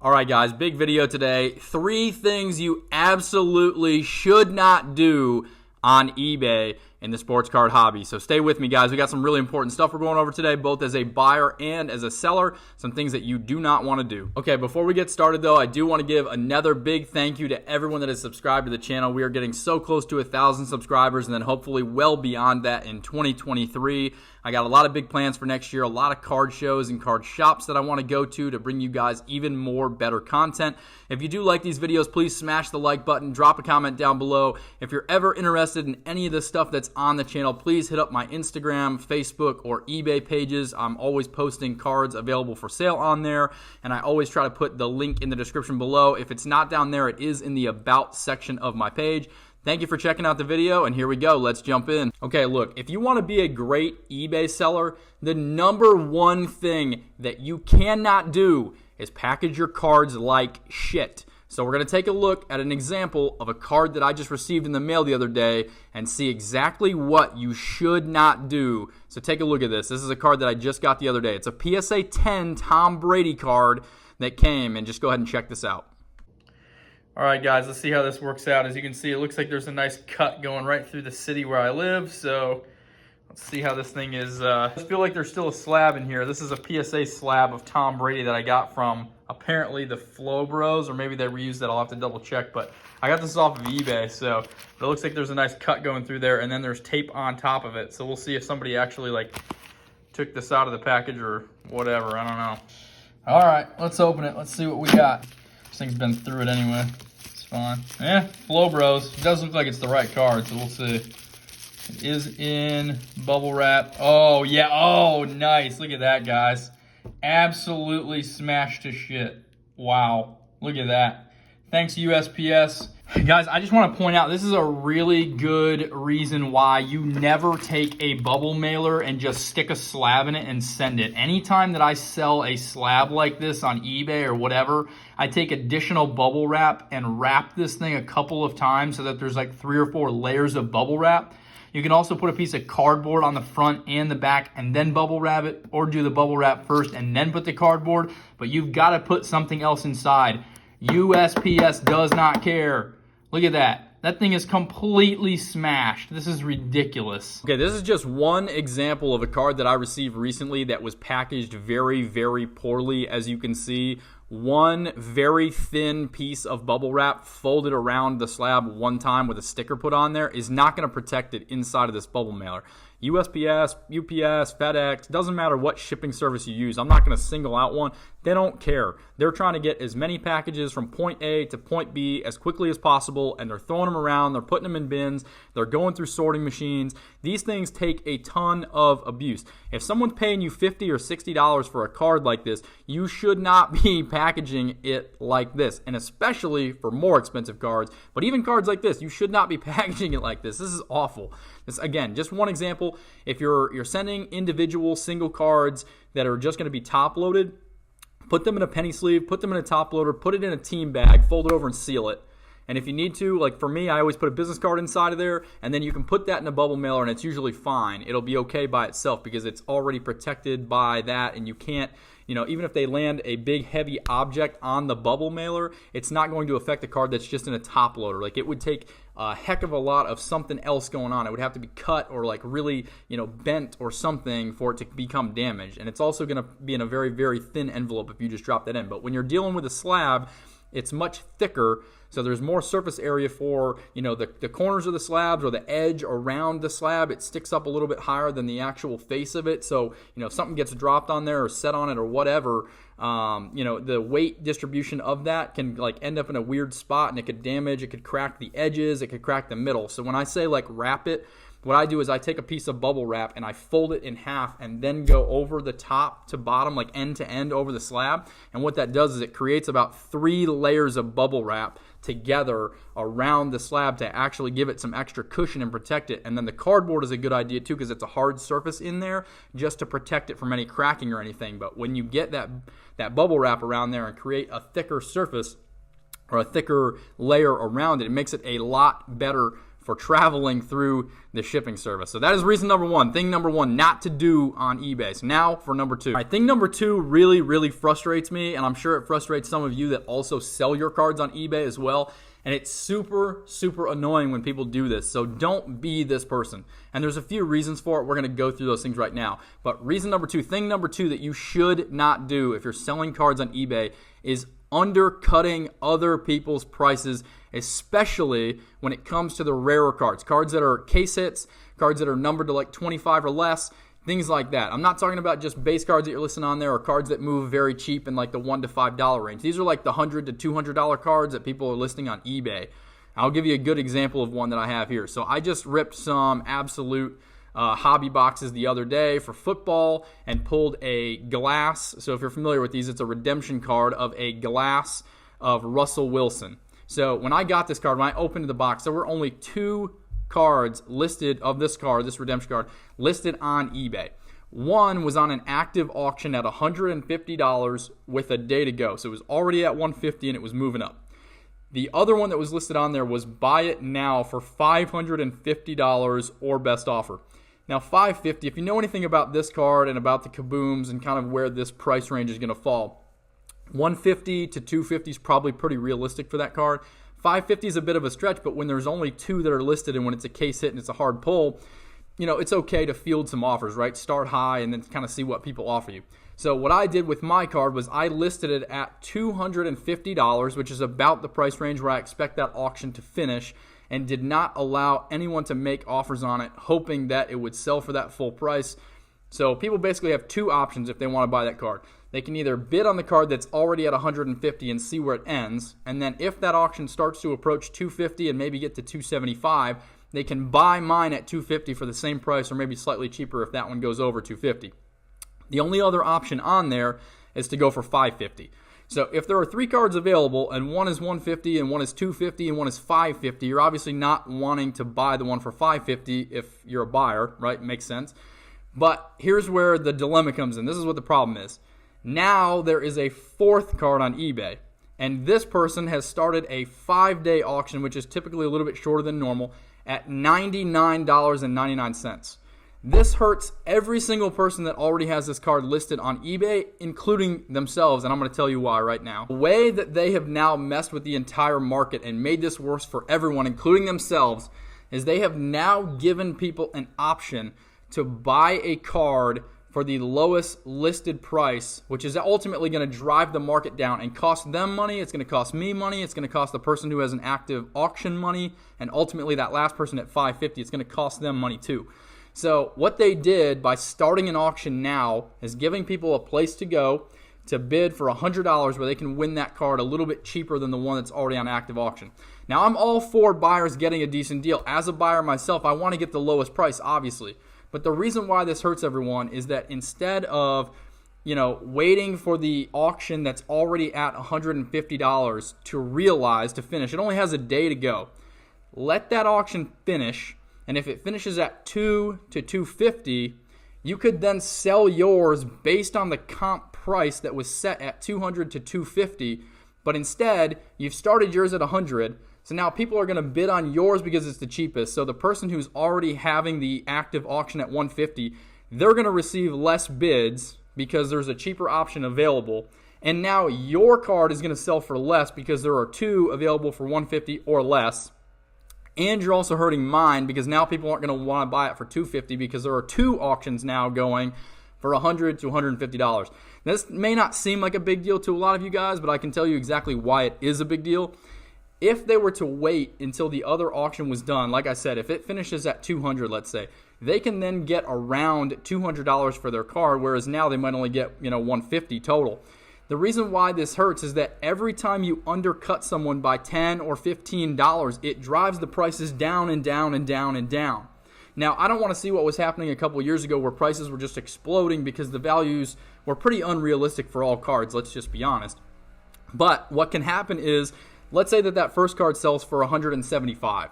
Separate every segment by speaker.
Speaker 1: Alright guys, big video today. 3 things you absolutely should not do on eBay in the sports card hobby. So stay with me guys. We got some really important stuff we're going over today, both as a buyer and as a seller. Some things that you do not want to do. Okay, before we get started though, I do want to give another big thank you to everyone that has subscribed to the channel. We are getting so close to 1,000 subscribers and then hopefully well beyond that in 2023. I got a lot of big plans for next year, a lot of card shows and card shops that I want to go to bring you guys even more better content. If you do like these videos, please smash the like button, drop a comment down below. If you're ever interested in any of the stuff that's on the channel, please hit up my Instagram, Facebook, or eBay pages. I'm always posting cards available for sale on there, and I always try to put the link in the description below. If it's not down there, it is in the About section of my page. Thank you for checking out the video, and here we go. Let's jump in. Okay, look, if you want to be a great eBay seller, the number one thing that you cannot do is package your cards like shit. So we're going to take a look at an example of a card that I just received in the mail the other day and see exactly what you should not do. So take a look at this. This is a card that I just got the other day. It's a PSA 10 Tom Brady card that came, and just go ahead and check this out. All right, guys, let's see how this works out. As you can see, it looks like there's a nice cut going right through the city where I live. So let's see how this thing is. I feel like there's still a slab in here. This is a PSA slab of Tom Brady that I got from apparently the Flow Bros, or maybe they reused that. I'll have to double check, but I got this off of eBay. So it looks like there's a nice cut going through there, and then there's tape on top of it. So we'll see if somebody actually like took this out of the package or whatever. I don't know. All right, let's open it. Let's see what we got. This thing's been through it anyway. Fine. Yeah, Flow Bros. It does look like it's the right card, so we'll see. It is in bubble wrap. Oh, yeah. Oh, nice. Look at that, guys. Absolutely smashed to shit. Wow. Look at that. Thanks, USPS. Guys, I just want to point out, this is a really good reason why you never take a bubble mailer and just stick a slab in it and send it. Anytime that I sell a slab like this on eBay or whatever, I take additional bubble wrap and wrap this thing a couple of times so that there's like 3 or 4 layers of bubble wrap. You can also put a piece of cardboard on the front and the back and then bubble wrap it, or do the bubble wrap first and then put the cardboard, but you've got to put something else inside. USPS does not care. Look at that. That thing is completely smashed. This is ridiculous. Okay, this is just one example of a card that I received recently that was packaged very, very poorly. As you can see, one very thin piece of bubble wrap folded around the slab one time with a sticker put on there is not going to protect it inside of this bubble mailer. USPS, UPS, FedEx, doesn't matter what shipping service you use. I'm not going to single out one. They don't care. They're trying to get as many packages from point A to point B as quickly as possible, and they're throwing them around. They're putting them in bins. They're going through sorting machines. These things take a ton of abuse. If someone's paying you $50 or $60 for a card like this, you should not be packaging it like this, and especially for more expensive cards. But even cards like this, you should not be packaging it like this. This is awful. This, again, just one example. If you're sending individual single cards that are just going to be top loaded, put them in a penny sleeve, put them in a top loader, put it in a team bag, fold it over and seal it. And if you need to, like for me, I always put a business card inside of there, and then you can put that in a bubble mailer, and it's usually fine. It'll be okay by itself because it's already protected by that, and you can't, even if they land a big heavy object on the bubble mailer, it's not going to affect the card that's just in a top loader. Like it would take a heck of a lot of something else going on. It would have to be cut or like really, bent or something for it to become damaged. And it's also going to be in a very, very thin envelope if you just drop that in. But when you're dealing with a slab, it's much thicker, so there's more surface area for, the corners of the slabs or the edge around the slab. It sticks up a little bit higher than the actual face of it. So, if something gets dropped on there or set on it or whatever, the weight distribution of that can like end up in a weird spot, and it could damage, it could crack the edges, it could crack the middle. So when I say like wrap it, what I do is I take a piece of bubble wrap and I fold it in half and then go over the top to bottom, like end to end over the slab. And what that does is it creates about 3 layers of bubble wrap together around the slab to actually give it some extra cushion and protect it. And then the cardboard is a good idea too because it's a hard surface in there just to protect it from any cracking or anything. But when you get that bubble wrap around there and create a thicker surface or a thicker layer around it, it makes it a lot better for traveling through the shipping service. So that is reason number one. Thing number one, not to do on eBay. So now for number two. All right, thing number two really, really frustrates me, and I'm sure it frustrates some of you that also sell your cards on eBay as well. And it's super, super annoying when people do this. So don't be this person. And there's a few reasons for it. We're going to go through those things right now. But reason number two, thing number two that you should not do if you're selling cards on eBay is undercutting other people's prices, especially when it comes to the rarer cards. Cards that are case hits, cards that are numbered to like 25 or less, things like that. I'm not talking about just base cards that you're listing on there or cards that move very cheap in like the $1 to $5 range. These are like the $100 to $200 cards that people are listing on eBay. I'll give you a good example of one that I have here. So I just ripped some absolute hobby boxes the other day for football and pulled a glass. So if you're familiar with these, it's a redemption card of a glass of Russell Wilson. So when I got this card, when I opened the box, there were only 2 cards listed of this card, this redemption card, listed on eBay. One was on an active auction at $150 with a day to go. So it was already at $150 and it was moving up. The other one that was listed on there was buy it now for $550 or best offer. Now $550, if you know anything about this card and about the kabooms and kind of where this price range is going to fall, $150 to $250 is probably pretty realistic for that card. $550 is a bit of a stretch, but when there's only 2 that are listed and when it's a case hit and it's a hard pull, you know, it's okay to field some offers, right? Start high and then kind of see what people offer you. So what I did with my card was I listed it at $250, which is about the price range where I expect that auction to finish, and did not allow anyone to make offers on it, hoping that it would sell for that full price. So people basically have 2 options if they want to buy that card. They can either bid on the card that's already at $150 and see where it ends, and then if that auction starts to approach $250 and maybe get to $275, they can buy mine at $250 for the same price or maybe slightly cheaper if that one goes over $250. The only other option on there is to go for $550. So if there are 3 cards available and one is $150 and one is $250 and one is $550, you're obviously not wanting to buy the one for $550 if you're a buyer, right? Makes sense. But here's where the dilemma comes in. This is what the problem is. Now there is a 4th card on eBay, and this person has started a 5-day auction, which is typically a little bit shorter than normal, at $99.99. This hurts every single person that already has this card listed on eBay, including themselves, and I'm going to tell you why right now. The way that they have now messed with the entire market and made this worse for everyone, including themselves, is they have now given people an option to buy a card for the lowest listed price, which is ultimately going to drive the market down and cost them money. It's going to cost me money. It's going to cost the person who has an active auction money, and ultimately that last person at $550, it's going to cost them money too. So what they did by starting an auction now is giving people a place to go to bid for $100 where they can win that card a little bit cheaper than the one that's already on active auction. Now, I'm all for buyers getting a decent deal. As a buyer myself, I want to get the lowest price, obviously. But the reason why this hurts everyone is that instead of, waiting for the auction that's already at $150 to finish, it only has a day to go. Let that auction finish. And if it finishes at $2 to $250, you could then sell yours based on the comp price that was set at $200 to $250. But instead, you've started yours at $100. So now people are going to bid on yours because it's the cheapest. So the person who's already having the active auction at $150, they're going to receive less bids because there's a cheaper option available. And now your card is going to sell for less because there are 2 available for $150 or less. And you're also hurting mine because now people aren't going to want to buy it for $250 because there are 2 auctions now going for $100 to $150. Now, this may not seem like a big deal to a lot of you guys, but I can tell you exactly why it is a big deal. If they were to wait until the other auction was done, like I said, if it finishes at $200, let's say, they can then get around $200 for their card, whereas now they might only get $150 total. The reason why this hurts is that every time you undercut someone by $10 or $15, it drives the prices down and down and down and down. Now, I don't want to see what was happening a couple years ago where prices were just exploding because the values were pretty unrealistic for all cards, let's just be honest. But what can happen is, let's say that first card sells for $175.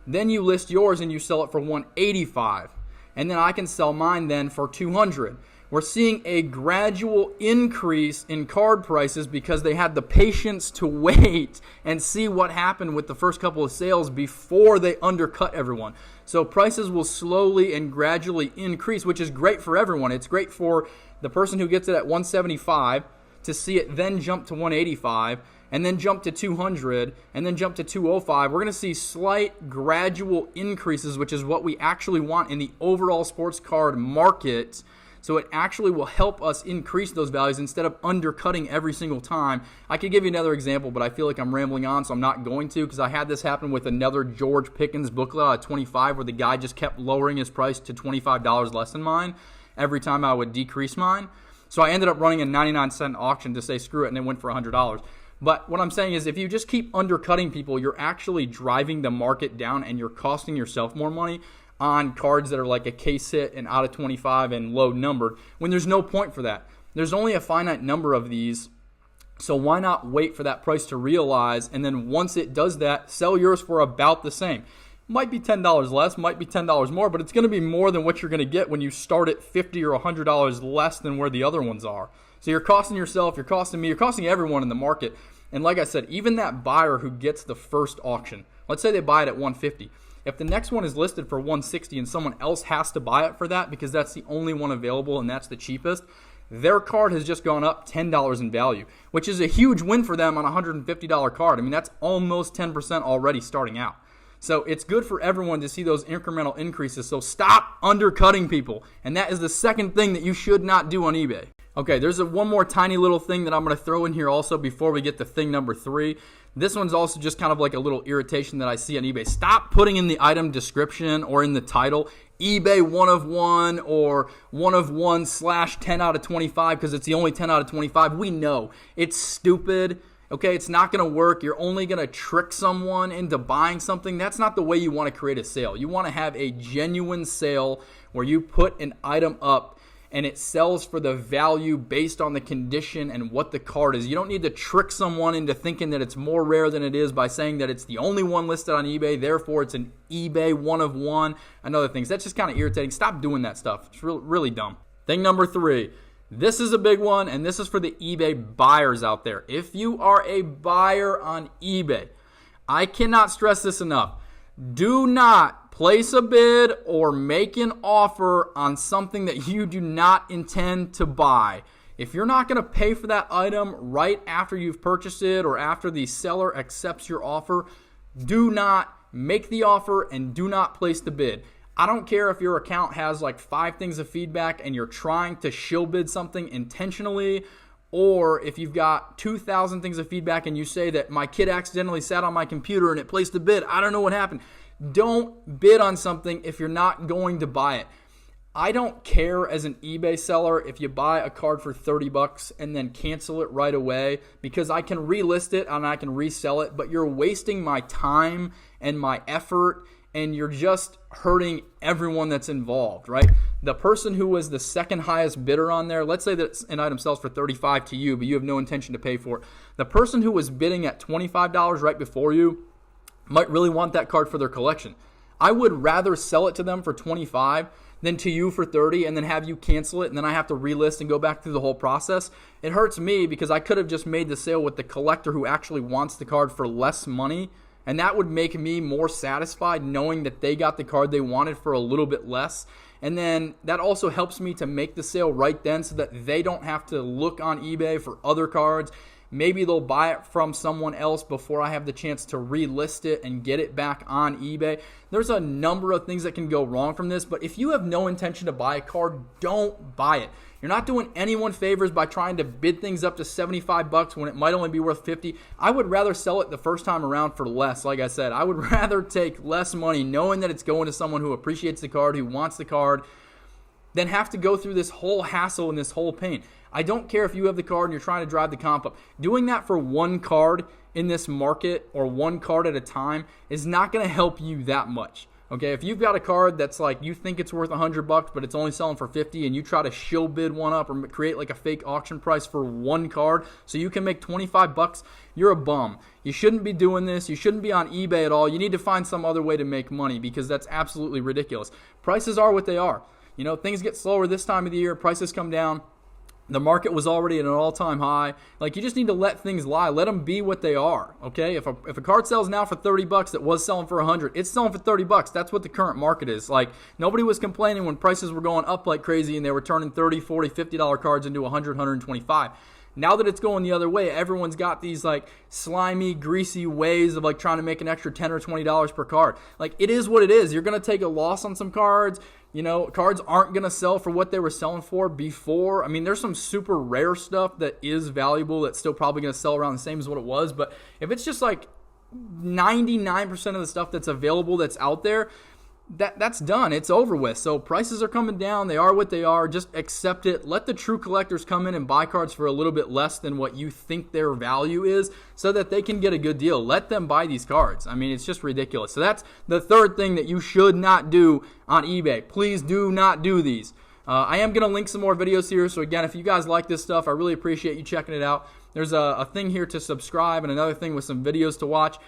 Speaker 1: Then you list yours and you sell it for $185. And then I can sell mine then for $200. We're seeing a gradual increase in card prices because they had the patience to wait and see what happened with the first couple of sales before they undercut everyone. So prices will slowly and gradually increase, which is great for everyone. It's great for the person who gets it at 175 to see it then jump to 185 and then jump to 200 and then jump to 205. We're going to see slight gradual increases, which is what we actually want in the overall sports card market. So it actually will help us increase those values instead of undercutting every single time. I could give you another example, but I feel like I'm rambling on, so I'm not going to, because I had this happen with another George Pickens booklet out of 25 where the guy just kept lowering his price to $25 less than mine every time I would decrease mine. So I ended up running a 99-cent auction to say screw it, and it went for $100. But what I'm saying is if you just keep undercutting people, you're actually driving the market down and you're costing yourself more money on cards that are like a case hit and out of 25 and low numbered, when there's no point for that. There's only a finite number of these, so why not wait for that price to realize, and then once it does that, sell yours for about the same. Might be $10 less, might be $10 more, but it's going to be more than what you're going to get when you start at $50 or $100 less than where the other ones are. So you're costing yourself, you're costing me, you're costing everyone in the market. And like I said, even that buyer who gets the first auction, let's say they buy it at $150. If the next one is listed for $160 and someone else has to buy it for that because that's the only one available and that's the cheapest, their card has just gone up $10 in value, which is a huge win for them on a $150 card. I mean, that's almost 10% already starting out. So it's good for everyone to see those incremental increases. So stop undercutting people. And that is the second thing that you should not do on eBay. Okay, there's one more tiny little thing that I'm going to throw in here also before we get to thing number 3. This one's also just kind of like a little irritation that I see on eBay. Stop putting in the item description or in the title eBay 1 of 1 or 1 of 1 / 10 out of 25 because it's the only 10 out of 25. We know it's stupid. Okay, it's not going to work. You're only going to trick someone into buying something. That's not the way you want to create a sale. You want to have a genuine sale where you put an item up and it sells for the value based on the condition and what the card is. You don't need to trick someone into thinking that it's more rare than it is by saying that it's the only one listed on eBay, therefore it's an eBay 1 of 1 and other things. That's just kind of irritating. Stop doing that stuff. It's really dumb. Thing number 3. This is a big one, and this is for the eBay buyers out there. If you are a buyer on eBay, I cannot stress this enough. Do not place a bid or make an offer on something that you do not intend to buy. If you're not going to pay for that item right after you've purchased it or after the seller accepts your offer, do not make the offer and do not place the bid. I don't care if your account has like 5 things of feedback and you're trying to shill bid something intentionally, or if you've got 2,000 things of feedback and you say that my kid accidentally sat on my computer and it placed a bid. I don't know what happened. Don't bid on something if you're not going to buy it. I don't care as an eBay seller if you buy a card for $30 and then cancel it right away, because I can relist it and I can resell it, but you're wasting my time and my effort and you're just hurting everyone that's involved, right? The person who was the second highest bidder on there, let's say that an item sells for $35 to you, but you have no intention to pay for it. The person who was bidding at $25 right before you might really want that card for their collection. I would rather sell it to them for $25 than to you for $30 and then have you cancel it and then I have to relist and go back through the whole process. It hurts me because I could have just made the sale with the collector who actually wants the card for less money, and that would make me more satisfied knowing that they got the card they wanted for a little bit less. And then that also helps me to make the sale right then so that they don't have to look on eBay for other cards. Maybe they'll buy it from someone else before I have the chance to relist it and get it back on eBay. There's a number of things that can go wrong from this, but if you have no intention to buy a card, don't buy it. You're not doing anyone favors by trying to bid things up to $75 when it might only be worth $50. I would rather sell it the first time around for less. Like I said, I would rather take less money knowing that it's going to someone who appreciates the card, who wants the card, than have to go through this whole hassle and this whole pain. I don't care if you have the card and you're trying to drive the comp up. Doing that for one card in this market or one card at a time is not going to help you that much. Okay, if you've got a card that's like you think it's worth $100 but it's only selling for $50 and you try to shill bid one up or create like a fake auction price for one card so you can make $25, you're a bum. You shouldn't be doing this. You shouldn't be on eBay at all. You need to find some other way to make money because that's absolutely ridiculous. Prices are what they are. You know, things get slower this time of the year, prices come down. The market was already at an all-time high. Like, you just need to let things lie. Let them be what they are, okay? If a card sells now for $30 that was selling for $100, it's selling for $30. That's what the current market is. Like, nobody was complaining when prices were going up like crazy and they were turning $30, $40, $50 cards into $100, $125. Now that it's going the other way, everyone's got these like slimy, greasy ways of like trying to make an extra $10 or $20 per card. Like, it is what it is. You're going to take a loss on some cards. You know, cards aren't going to sell for what they were selling for before. I mean, there's some super rare stuff that is valuable that's still probably going to sell around the same as what it was. But if it's just like 99% of the stuff that's available that's out there, that's done. It's over with. So prices are coming down. They are what they are. Just accept it. Let the true collectors come in and buy cards for a little bit less than what you think their value is so that they can get a good deal. Let them buy these cards. I mean, it's just ridiculous. So that's the third thing that you should not do on eBay. Please do not do these. I am going to link some more videos here. So again, if you guys like this stuff, I really appreciate you checking it out. There's a thing here to subscribe and another thing with some videos to watch.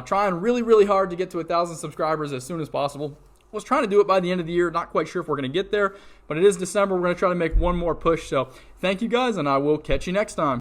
Speaker 1: Trying really, really hard to get to 1,000 subscribers as soon as possible. Was trying to do it by the end of the year. Not quite sure if we're going to get there, but it is December. We're going to try to make one more push. So thank you guys, and I will catch you next time.